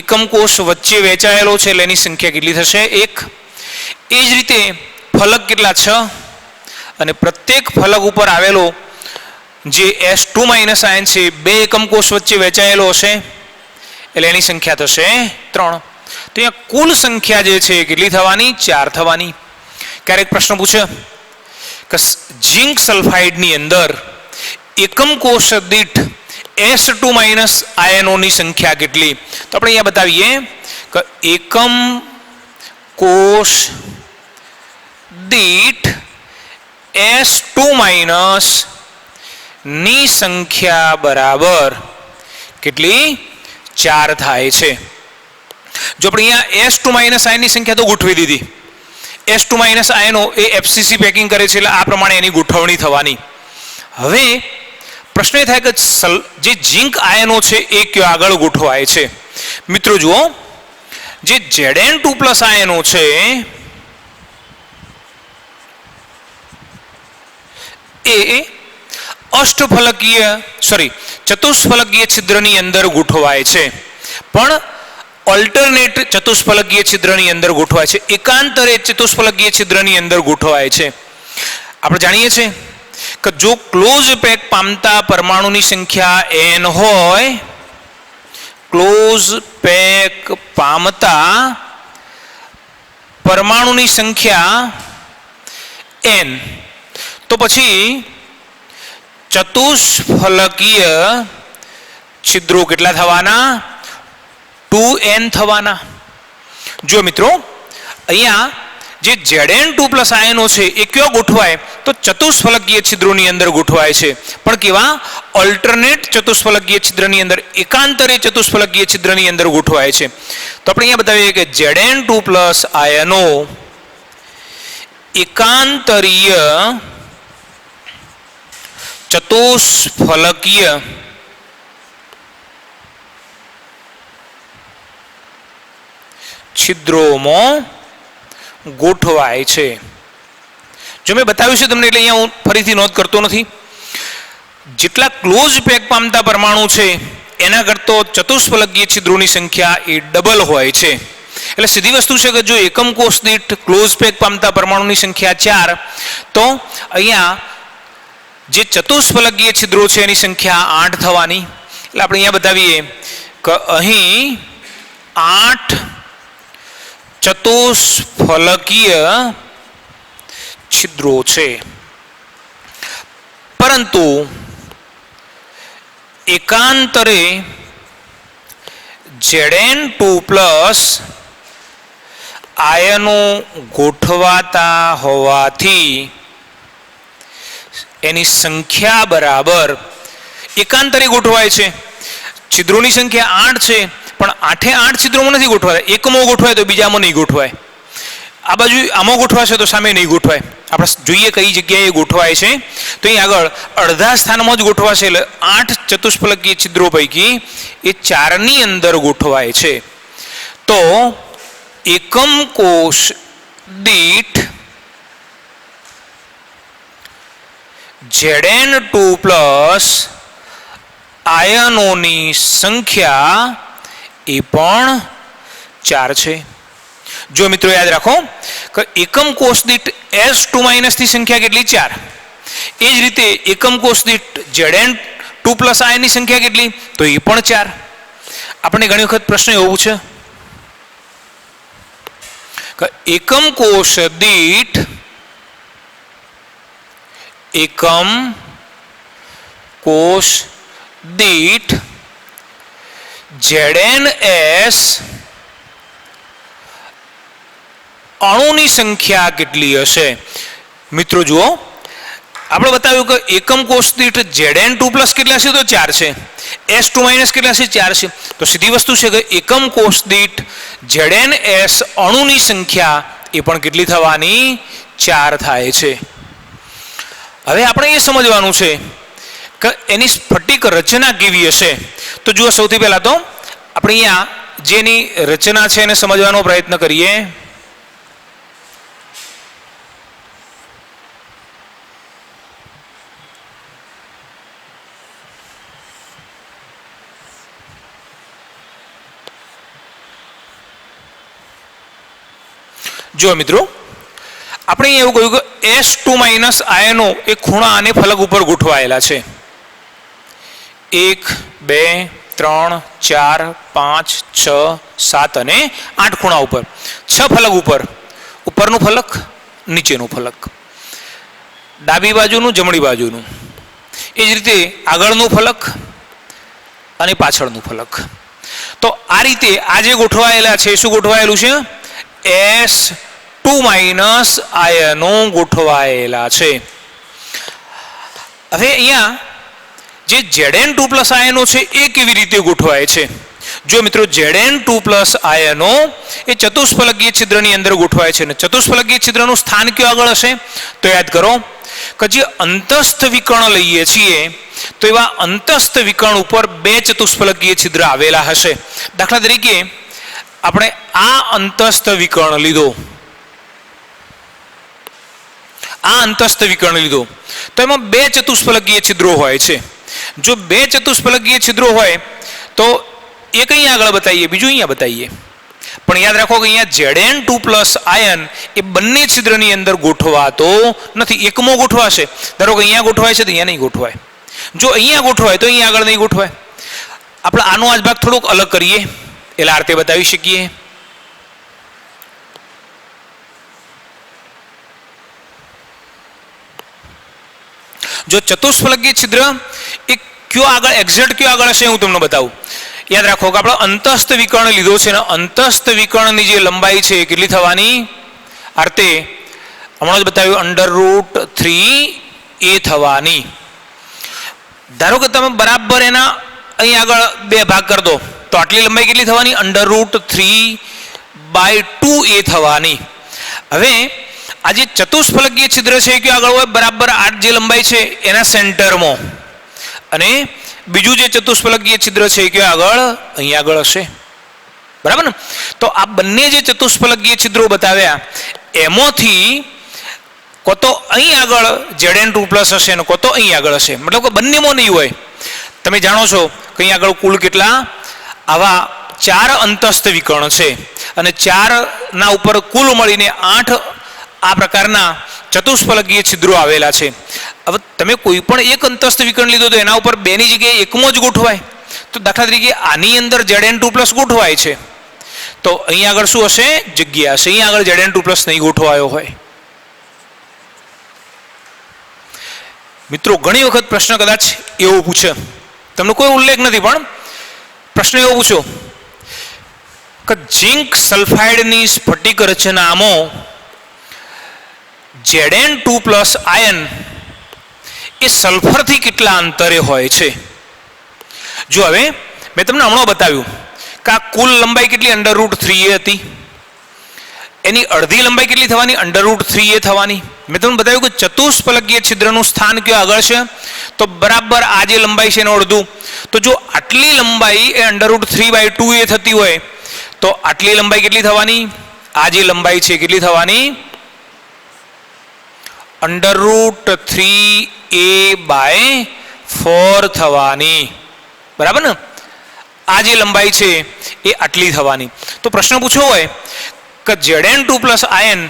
એકમ કોષ વચ્ચે વહેંચાયેલો છે, એટલે એની સંખ્યા કેટલી થશે 1. એ જ રીતે ફલક કેટલા 6 અને પ્રત્યેક ફલક ઉપર આવેલો જે S2 માઇનસ આયન છે 2 એકમ કોષ વચ્ચે વહેંચાયેલો હશે, એટલે એની સંખ્યા થશે 3. તો અહીંયા કુલ સંખ્યા જે છે કેટલી થવાની 4 થવાની. ક્યારેક પ્રશ્ન પૂછે કે ઝિંક સલ્ફાઇડની અંદર એકમ કોષ દીઠ S2 માઇનસ આયનોની સંખ્યા કેટલી, તો આપણે અહીંયા બતાવીએ કે એકમ કોષ દીઠ S2 માઇનસ ની સંખ્યા બરાબર કેટલી 4 થાય છે. જો આપણે અહીંયા S2 માઇનસ આયનની સંખ્યા તો ગોઠવી દીધી, S2 માઇનસ આયનો એ FCC પેકિંગ કરે છે, એટલે આ પ્રમાણે એની ગોઠવણી થવાની. હવે પ્રશ્ન એ થાય કે જે ઝિંક આયનો છે એ ક્યાં આગળ ગોઠવાય છે. મિત્રો જુઓ, જે Zn2 પ્લસ આયનો છે એ ચતુષ્ફલકીય છિદ્રની અંદર ગોઠવાય છે, પણ ઓલ્ટરનેટ ચતુષ્ફલકીય છિદ્રની અંદર ગોઠવાય છે, એકાંતરે ચતુષ્ફલકીય છિદ્રની અંદર ગોઠવાય છે. આપણે જાણીએ છીએ કે જો ક્લોઝ પેક પામતા પરમાણુની સંખ્યા n હોય, ક્લોઝ પેક પામતા પરમાણુની સંખ્યા n, તો પછી ચતુષ્ફલકીય છિદ્રો કેટલા થવાના 2n થવાના. જો મિત્રો અહીંયા જે Zn2 પ્લસ આયનો છે એ કયો ગોઠવાય, તો ચતુષ્ફલકીય છિદ્રોની અંદર ગોઠવાય છે, પણ કેવા ઓલ્ટરનેટ ચતુષ્ફલકીય છિદ્રની અંદર, એકાંતરે ચતુષ્ફલકીય છિદ્રની અંદર ગોઠવાય છે. તો આપણે અહીંયા બતાવીએ કે Zn2 પ્લસ આયનો એકાંતરીય ચતુષ્ફલકીય છિદ્રોમાં ગોઠવાય છે. જો મેં બતાવ્યું છે તમને, એટલે અહીંયા હું ફરીથી નોંધ કરતો નથી. જેટલા ક્લોઝ પેક પામતા પરમાણુ છે એના કરતાં ચતુષ્ફલકીય છિદ્રોની સંખ્યા એ ડબલ હોય છે. એટલે સીધી વસ્તુ છે કે જો એકમ કોષ દીઠ ક્લોઝ પેક પામતા પરમાણુની સંખ્યા 4, તો અહીંયા જે ચતુષ્ફલકીય છિદ્રો છે એની સંખ્યા 8 થવાની. એટલે આપણે અહીંયા બતાવીએ કે અહીં 8 ચતુષ્ફલકીય છિદ્રો છે, પરંતુ એકાંતરે Zn2+ આયનો ગોઠવાતા હોવાથી એની સંખ્યા બરાબર એકાંતરે ગોઠવાય છે. છિદ્રોની સંખ્યા 8 છે, પણ 8 છિદ્રોમાં નથી ગોઠવાતા. એકમાં ગોઠવાય તો બીજામાં નહીં ગોઠવાય, આ બાજુ આમાં ગોઠવાશે તો સામે નહીં ગોઠવાય. આપણે જોઈએ કઈ જગ્યાએ ગોઠવાય છે, તો અહીં આગળ અડધા સ્થાનમાં જ ગોઠવાશે. એટલે 8 ચતુષ્ફલકીય છિદ્રો પૈકી એ 4ની અંદર ગોઠવાય છે. તો એકમ કોષ દીઠ Zn2+ આયનોની સંખ્યા એ પણ 4 છે. જો મિત્રો યાદ રાખો કે એકમ કોષ દીઠ S2- ની સંખ્યા કેટલી? 4. એ જ રીતે એકમ કોષ દીઠ Zn2+ આયનની સંખ્યા કેટલી? તો એ પણ 4. આપણે ઘણી વખત પ્રશ્ન એવો પૂછે કે એકમ કોષ દીઠ ZnS અણુની સંખ્યા કેટલી હશે? મિત્રો જુઓ, આપણે બતાવ્યું કે એકમ કોષ દીઠ Zn2+ કેટલા છે? તો 4 છે. S2- કેટલા છે? 4 છે. તો સીધી વસ્તુ છે કે એકમ કોષ દીઠ ZnS અણુની સંખ્યા એ પણ કેટલી થવાની? 4 થાય છે. હવે આપણે એ સમજવાનું છે કે એની સ્ફટિક રચના કેવી હશે. તો જુઓ, સૌથી પહેલા તો આપણે અહીંયા જેની રચના છે એને સમજવાનો પ્રયત્ન કરીએ. જો મિત્રો, આપણે એવું કહ્યું કે S2- આયનો એ ખૂણા અને ફલક ઉપર ગોઠવાયેલા છે. 1, 2, 3, 4, 5, 6, 7 અને 8 ખૂણા ઉપર, 6 ફલક ઉપર. ઉપરનું ફલક, નીચેનું ફલક, ડાબી બાજુનું, જમણી બાજુનું. એ જ રીતે આગળનું ફલક અને પાછળનું ફલક. તો આ રીતે આ જે ગોઠવાયેલા છે, શું ગોઠવાયેલું છે? S2- આયનો ગોઠવાયેલા છે. હવે અહીંયા જે Zn2+ આયનો છે એ કેવી રીતે ગોઠવાય છે? જો મિત્રો, Zn2+ આયનો એ ચતુષ્ફલકીય છિદ્રની અંદર ગોઠવાય છે. અને ચતુષ્ફલકીય છિદ્રનું સ્થાન કયું આગળ હશે? તો યાદ કરો કે જે અંતસ્થ વિકર્ણ લઈએ છીએ તો એવા અંતસ્થ વિકર્ણ ઉપર 2 ચતુષ્ફલકીય છિદ્ર આવેલા હશે. દાખલા તરીકે આપણે આ અંતસ્થ વિકર્ણ લીધો, તો એમાં 2 ચતુષ્ફલકીય છિદ્રો હોય છે. જો 2 ચતુષ્ફલકીય છિદ્રો હોય તો એક અહીંયા આગળ બતાવીએ, બીજું અહીંયા બતાવીએ. પણ યાદ રાખો કે અહીંયા Zn2+ આયન એ બંને છિદ્રની અંદર ગોઠવાતો નથી. એકમાં ગોઠવાશે. ધારો કે અહીંયા ગોઠવાય છે તો અહીંયા નહીં ગોઠવાય. જો અહીંયા ગોઠવાય તો અહીંયા આગળ નહીં ગોઠવાય. આપણે આનો આ ભાગ થોડોક અલગ કરીએ એટલે આ રીતે બતાવી શકીએ. જો ચતુષ્ફલકીય છિદ્ર એ કયો આગળ, એક્ઝેક્ટ કયો આગળ હશે હું તમને બતાવું. યાદ રાખો કે આપણે અંતસ્થ વિકર્ણ લીધો છે ને અંતસ્થ વિકર્ણની જે લંબાઈ છે એ કેટલી થવાની? આ રીતે હમણાં જ બતાવ્યું, √3a થવાની. ધારો કે તમે બરાબર એના અહીં આગળ 2 ભાગ કરી દો તો આટલી લંબાઈ કેટલી થવાની? √3/2a થવાની. હવે આ જે ચતુષ્ફલકીય છિદ્ર છે એ કયો આગળ હોય? બરાબર 8 જે લંબાઈ છે એના સેન્ટરમાં. અને બીજું જે ચતુષ્ફલકીય છિદ્ર છે એ કયો આગળ? અહીંયા આગળ હશે. બરાબર ને? તો આ બંને જે ચતુષ્ફલકીય છિદ્રો બતાવ્યા એમાંથી કો તો અહીં આગળ Zn2+ હશે ને કો તો અહીં આગળ હશે, મતલબ કે બંનેમાં નહીં હોય. તમે જાણો છો કે અહીં આગળ કુલ કેટલા આવા 4 અંતસ્થ વિકર્ણ છે અને 4ના ઉપર કુલ મળીને 8 આ પ્રકારના ચતુષ્ફલકીય છિદ્રો આવેલા છે. હવે તમે કોઈ પણ એક અંતસ્થ વિકર્ણ લીધો તો એના ઉપર 2ની જગ્યાએ એકમાં જ ગોઠવાય. તો દાખલા તરીકે આની અંદર Zn2+ ગોઠવાય છે તો અહીં આગળ શું હશે? જગ્યા હશે. અહીં આગળ Zn2+ નહીં ગોઠવાયો હોય. મિત્રો ઘણી વખત પ્રશ્ન કદાચ એવો પૂછે, તમને કોઈ ઉલ્લેખ નથી પણ પ્રશ્ન એવો પૂછો કે ઝિંક સલ્ફાઇડની સ્ફટિક રચનામાં Zn2+ આયન એ સલ્ફરથી કેટલા અંતરે હોય છે? જો હવે મેં તમને હમણાં બતાવ્યું કે આ કુલ લંબાઈ કેટલી √3a હતી, એની અડધી લંબાઈ કેટલી થવાની? √3a થવાની. મેં તમને બતાવ્યું કે ચતુષ્ફલકીય છિદ્રનું સ્થાન કયું આગળ છે? તો બરાબર આ જે લંબાઈ છે એનું અડધું. તો જો આટલી લંબાઈ એ √3/2a થતી હોય તો આટલી લંબાઈ કેટલી થવાની? આ જે લંબાઈ છે કેટલી થવાની? √3a/4 થવાની. બરાબર ને? આ જે લંબાઈ છે એ આટલી થવાની. તો પ્રશ્ન પૂછ્યો હોય કે Zn2+ આયન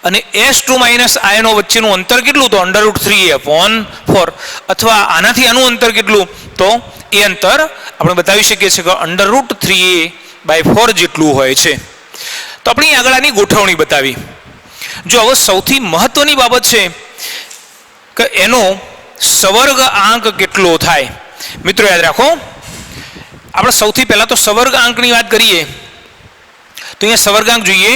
અને S2- આયનો વચ્ચેનું અંતર કેટલું? તો √3a/4. અથવા આનાથી આનું અંતર કેટલું? તો એ અંતર આપણે બતાવી શકીએ છીએ કે √3a/4 જેટલું હોય છે. તો આપણે આગળ આની ગોઠવણી બતાવી. જો હવે સૌથી મહત્વની બાબત છે કે એનો સવર્ગ આંક કેટલો થાય. મિત્રો યાદ રાખો, આપણે સૌથી પહેલા તો સવર્ગ આંકની વાત કરીએ તો અહીંયા સવર્ગાંક જોઈએ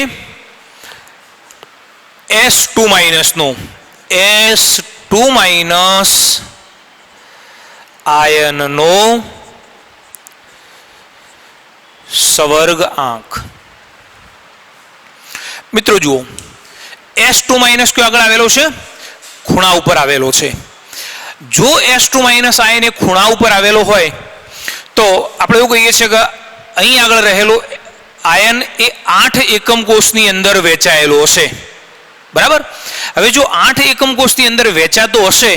S2- નો. S2- આયનનો સવર્ગ આંક. મિત્રો જુઓ, S2- કયો આગળ આવેલો છે? ખૂણા ઉપર આવેલો છે. જો S2- આયન એ ખૂણા ઉપર આવેલો હોય તો આપણે એવું કહીએ છીએ કે અહીં આગળ રહેલો આયન એ 8 એકમ કોષની અંદર વહેંચાયેલો હશે. બરાબર? હવે જો 8 એકમ કોષની અંદર વહેંચાતો હશે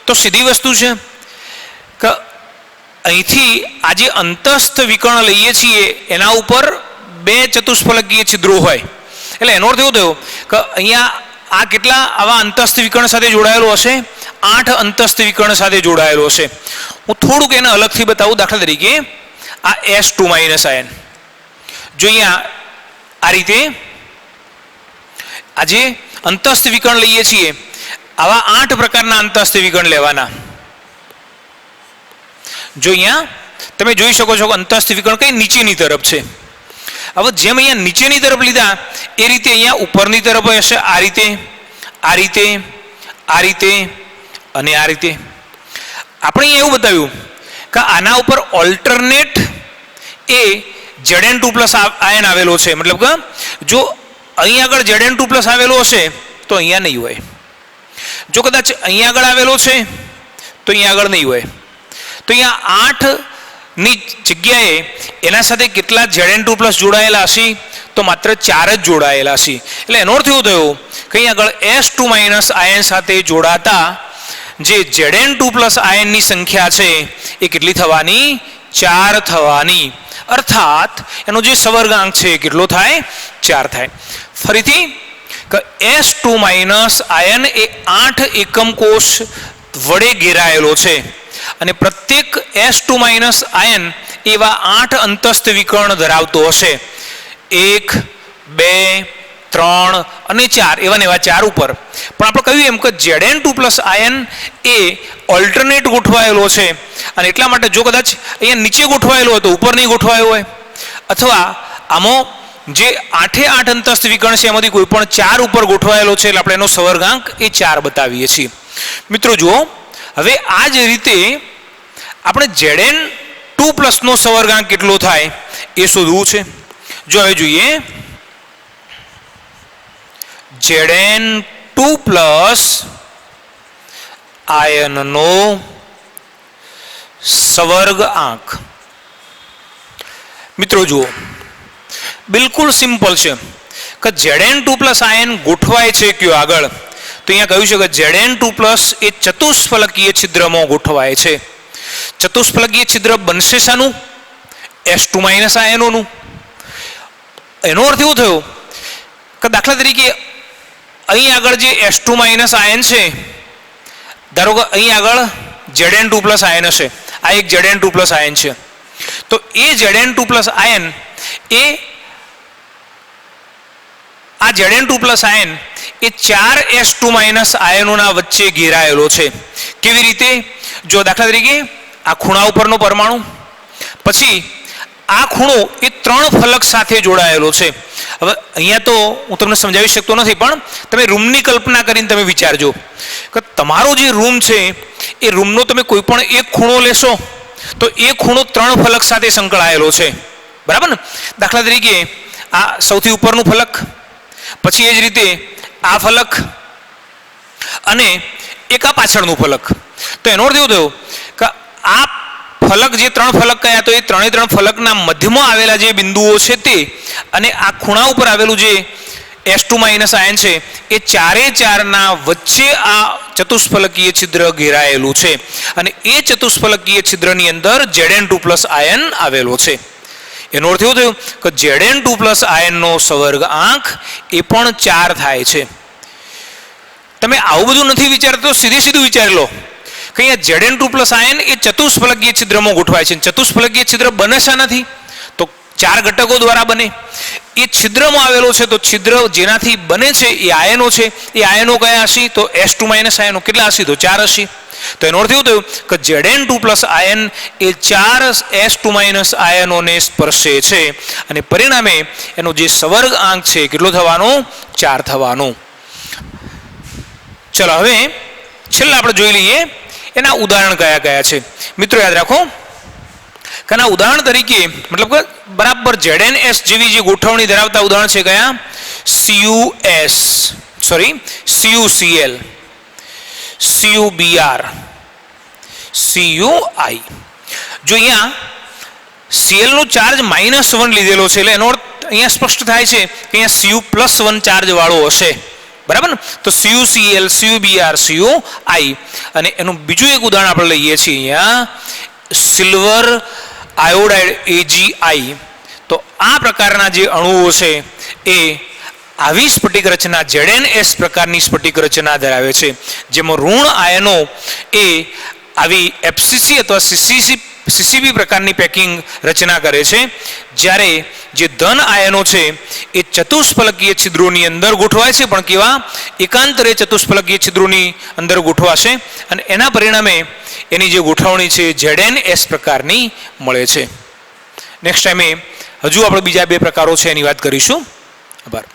તો સીધી વસ્તુ છે કે અહીંથી આ જે અંતસ્થ વિકર્ણ લઈએ છીએ એના ઉપર 2 ચતુષ્ફલકીય છિદ્રો હોય. એટલે એનો અર્થ એવો થયો કે અહીંયા આ કેટલા આવા અંતસ્થ વિકર્ણ સાથે જોડાયેલો હશે? 8 અંતસ્થ વિકર્ણ સાથે જોડાયેલો હશે. હું થોડુંક એને અલગથી બતાવું. દાખલા તરીકે આ S2- આયન, જો અહીંયા આ રીતે આજે અંતસ્થ વિકર્ણ લઈએ છીએ, આવા 8 પ્રકારના અંતસ્થ વિકર્ણ લેવાના. જો અહીંયા તમે જોઈ શકો છો કે અંતસ્થ વિકર્ણ કઈ નીચેની તરફ છે. હવે જેમ અહીંયા નીચેની તરફ લીધા એ રીતે અહીંયા ઉપરની તરફ હશે. આ રીતે, આ રીતે, આ રીતે અને આ રીતે. આપણે અહીંયા એવું બતાવ્યું કે આના ઉપર ઓલ્ટરનેટ એ Zn2+ આયન આવેલો છે. મતલબ કે જો અહીં આગળ Zn2+ આવેલો હશે તો અહીંયા નહીં હોય. જો કદાચ અહીં આગળ આવેલો છે તો અહીંયા આગળ નહીં હોય. તો અહીંયા 8ની જગ્યાએ એના સાથે કેટલા Zn2+ જોડાયેલા હશે? તો માત્ર 4 જ જોડાયેલા હશે. એટલે એનો અર્થ એવો થયો કે અહીં આગળ S2- આયન સાથે જોડાતા જે Zn2+ આયનની સંખ્યા છે એ કેટલી થવાની? 4 થવાની. અર્થાત એનો જે સવર્ગાંક છે એ કેટલો થાય? 4 થાય. ફરીથી કે S2- આયન એ 8 એકમ કોષ વડે ઘેરાયેલો છે અને પ્રત્યેક S2- આયન એવા 8 અંતસ્થ વિકર્ણ ધરાવતો હશે. 1, 2, 3 અને 4 એવા ને એવા 4 ઉપર. પણ આપણે કહ્યું એમ કે Zn2+ આયન એ ઓલ્ટરનેટ ગોઠવાયેલો છે અને એટલા માટે જો કદાચ અહીંયા નીચે ગોઠવાયેલો હતો, ઉપર નહીં ગોઠવાયો હોય, અથવા આમાં જે 8 અંતસ્થ વિકર્ણ છે એમાંથી કોઈ પણ 4 ઉપર ગોઠવાયેલો છે એટલે આપણે એનો સવર્ગાંક એ 4 બતાવીએ છીએ. મિત્રો જુઓ, હવે આ જ રીતે આપણે Zn2+ નો સવર્ગાંક કેટલો થાય એ શોધવું છે. જો હવે જોઈએ, Zn2+ આયનનો સવર્ગ આંક. મિત્રો જુઓ, બિલકુલ સિમ્પલ છે કે Zn2+ion ગોઠવાય છે કયો આગળ? તો અહીંયા કહ્યું છે કે Zn2+ એ ચતુષ્ફલકીય છિદ્રમાં ગોઠવાય છે. ચતુષ્ફલકીય છિદ્ર બનશે શાનું? S2- આયનોનું. એનો અર્થ એવો થયો કે દાખલા તરીકે અહીં આગળ જે S2- આયન છે, ધારો કે અહીં આગળ Zn2+ આયન હશે, આ એક Zn2+ આયન છે, તો એ Zn2+ આયન એ આ Zn2+ આયન એ 4 S2- આયનોના વચ્ચે ઘેરાયેલો છે. કેવી રીતે? જો દાખલા તરીકે આ ખૂણા ઉપરનો પરમાણુ, પછી આ ખૂણો એ 3 ફલક સાથે જોડાયેલો છે. હવે અહીંયા તો હું તમને સમજાવી શકતો નથી, પણ તમે રૂમની કલ્પના કરીને તમે વિચારજો કે તમારો જે રૂમ છે એ રૂમનો તમે કોઈ પણ એક ખૂણો લેશો તો એ ખૂણો 3 ફલક સાથે સંકળાયેલો છે, બરાબર ને? દાખલા તરીકે આ સૌથી ઉપરનું ફલક, પછી એ જ રીતે આ ફલક અને એક આ પાછળનું ફલક. તો એનો અર્થ એવો થયો કે આ ફલક જે 3 ફલક કયા, તો એ 3 ફલકના મધ્યમાં આવેલા જે બિંદુઓ છે તે, અને આ ખૂણા ઉપર આવેલું જે S2- આયન છે એ 4 વચ્ચે આ ચતુષ્ફલકીય છિદ્ર ઘેરાયેલું છે, અને એ ચતુષ્ફલકીય છિદ્રની અંદર Zn2+ આયન આવેલો છે. એનો અર્થ એવો થયો કે Zn2+ આયનનો સવર્ગાંક એ પણ 4 થાય છે. તમે આવું બધું નથી વિચારતો, સીધું વિચારી લો કે અહીંયા Zn2+ આયન એ ચતુષ્ફલકીય છિદ્રમાં ગોઠવાય છે. ચતુષ્ફલકીય છિદ્ર બને શાનાથી? તો 4 ઘટકો દ્વારા બને. એ છિદ્રમાં આવેલો છે, તો છિદ્ર જેનાથી બને છે એ આયનો છે. એ આયનો કયા હશે? તો S2- આયનો. કેટલા હશે? તો 4 હશે. તો એનો અર્થ એવો થયો કે Zn2+ આયન એ 4 S2- આયનોને સ્પર્શે છે, અને પરિણામે એનો જે સવર્ગાંક છે કેટલો થવાનો? 4 થવાનો. ચલો હવે છેલ્લા આપણે જોઈ લઈએ એના ઉદાહરણ કયા કયા છે. મિત્રો યાદ રાખો કે આના ઉદાહરણ તરીકે મતલબ કે બરાબર ZnS જેવી જે ગોઠવણી ધરાવતા ઉદાહરણ છે કયા? CuCl, CuBr, CuI. જો અહીંયા Cl નો ચાર્જ -1 લીધેલો છે, એટલે એનો અર્થ અહીંયા સ્પષ્ટ થાય છે કે અહીંયા Cu+1 ચાર્જ વાળો હશે, બરાબર ને? તો CuCl, CuBr, CuI. અને એનું બીજું એક ઉદાહરણ આપણે લઈએ છીએ અહીંયા સિલ્વર આયોડાઇડ AgI. તો આ પ્રકારના જે અણુઓ છે એ આવી સ્ફટિક રચના ZnS પ્રકારની સ્ફટિક રચના ધરાવે છે, જેમાં ઋણ આયનો એ આવી FCC અથવા CCB પ્રકારની પેકિંગ રચના કરે છે, જ્યારે જે ધન આયનો છે એ ચતુષ્ફલકીય છિદ્રોની અંદર ગોઠવાય છે, પણ કેવા? એકાંતરે ચતુષ્ફલકીય છિદ્રોની અંદર ગોઠવાશે, અને એના પરિણામે એની જે ગોઠવણી છે ZnS પ્રકારની મળે છે. નેક્સ્ટ ટાઈમે હજુ આપણે બીજા 2 પ્રકારો છે એની વાત કરીશું. આભાર.